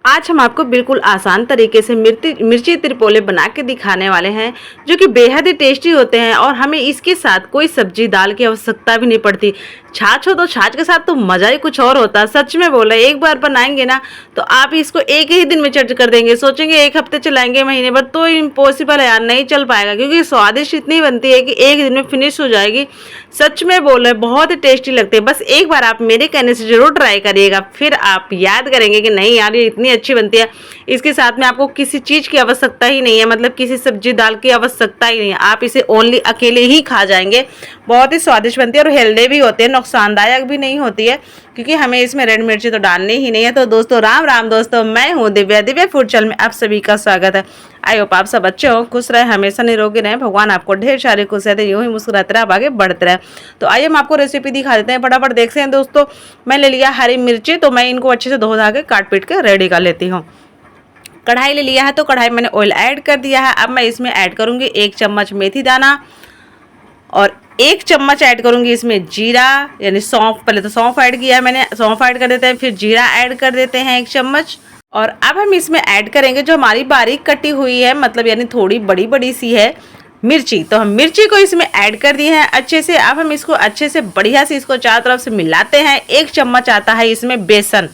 आज हम आपको बिल्कुल आसान तरीके से मिर्ची त्रिपोले बना के दिखाने वाले हैं, जो कि बेहद ही टेस्टी होते हैं और हमें इसके साथ कोई सब्जी दाल की आवश्यकता भी नहीं पड़ती। छाछ हो तो छाछ के साथ तो मज़ा ही कुछ और होता है। सच में बोला, एक बार बनाएंगे ना तो आप इसको एक ही दिन में चट कर देंगे। सोचेंगे एक हफ्ते चलाएंगे, महीने भर, तो इम्पॉसिबल है यार, नहीं चल पाएगा, क्योंकि स्वादिष्ट इतनी बनती है कि एक दिन में फिनिश हो जाएगी। सच में बोल रहे, बहुत ही टेस्टी लगते हैं। बस एक बार आप मेरे कहने से जरूर ट्राई करिएगा, फिर आप याद करेंगे कि नहीं यार, ये इतनी अच्छी बनती है। इसके साथ में आपको किसी चीज़ की आवश्यकता ही नहीं है, मतलब किसी सब्जी दाल की आवश्यकता ही नहीं है। आप इसे ओनली अकेले ही खा जाएंगे। बहुत ही स्वादिष्ट बनती है और हेल्दी भी होते हैं, नुकसानदायक भी नहीं होती है, क्योंकि हमें इसमें रेड मिर्ची तो डालनी ही नहीं है। तो दोस्तों, राम राम दोस्तों, मैं हूँ दिव्या, दिव्या फूड चैनल में आप सभी का स्वागत है। आई होप आप सब अच्छे हो, खुश रहे, हमेशा निरोगी रहे, भगवान आपको ढेर सारे खुश रहते, यूं ही मुस्कुराते रहे, आप आगे बढ़ते रहे। तो आइए हम आपको रेसिपी दिखा देते हैं, फटाफट देखते हैं। दोस्तों, मैं ले लिया हरी मिर्ची, तो मैं इनको अच्छे से धो धा के काट पीट के रेडी कर लेती हूँ। कढ़ाई ले लिया है, तो कढ़ाई मैंने ऑयल ऐड कर दिया है। अब मैं इसमें ऐड करूँगी 1 चम्मच मेथी दाना और 1 चम्मच ऐड करूँगी इसमें जीरा, यानी सौंफ। पहले तो सौंफ ऐड किया है मैंने, सौंफ ऐड कर देते हैं, फिर जीरा ऐड कर देते हैं 1 चम्मच। और अब हम इसमें ऐड करेंगे जो हमारी बारीक कटी हुई है, मतलब यानी थोड़ी बड़ी बड़ी सी है मिर्ची। तो हम मिर्ची को इसमें ऐड कर दिए हैं अच्छे से। अब हम इसको अच्छे से बढ़िया से इसको चारों तरफ से मिलाते हैं। 1 चम्मच आता है इसमें बेसन।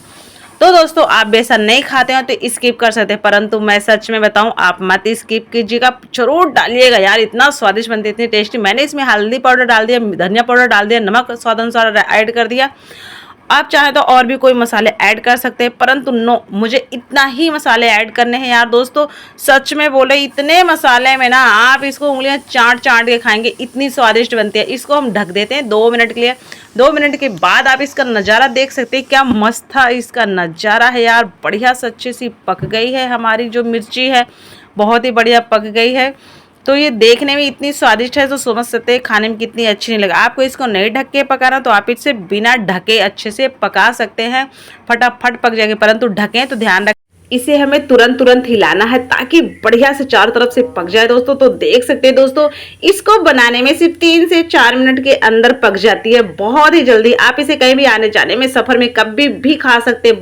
तो दोस्तों, आप बेसन नहीं खाते हो तो स्किप कर सकते हैं, परंतु मैं सच में बताऊं, आप मत स्किप कीजिएगा, जरूर डालिएगा यार, इतना स्वादिष्ट बनती है, इतनी टेस्टी। मैंने इसमें हल्दी पाउडर डाल दिया, धनिया पाउडर डाल दिया, नमक स्वाद अनुसार ऐड कर दिया। आप चाहें तो और भी कोई मसाले ऐड कर सकते हैं, परंतु नो, मुझे इतना ही मसाले ऐड करने हैं यार। दोस्तों, सच में बोले, इतने मसाले में ना आप इसको उंगलियां चाट चाट के खाएंगे, इतनी स्वादिष्ट बनती है। इसको हम ढक देते हैं 2 मिनट के लिए। 2 मिनट के बाद आप इसका नज़ारा देख सकते हैं, क्या मस्त था इसका नज़ारा है यार। बढ़िया से अच्छी सी पक गई है हमारी जो मिर्ची है, बहुत ही बढ़िया पक गई है। तो ये देखने में इतनी स्वादिष्ट है, तो समझ सकते हैं खाने में कितनी अच्छी नहीं लगा। आपको इसको नहीं ढक के पकाना तो आप इसे बिना ढके अच्छे से पका सकते हैं, फटाफट पक जाएंगे। परंतु ढकें तो ध्यान रखें, इसे हमें तुरंत तुरंत हिलाना है ताकि बढ़िया से चारों तरफ से पक जाए दोस्तों। तो देख सकते हैं दोस्तों, इसको बनाने में सिर्फ 3 से 4 मिनट के अंदर पक जाती है, बहुत ही जल्दी। आप इसे कहीं भी आने जाने में, सफर में कभी भी खा सकते हैं।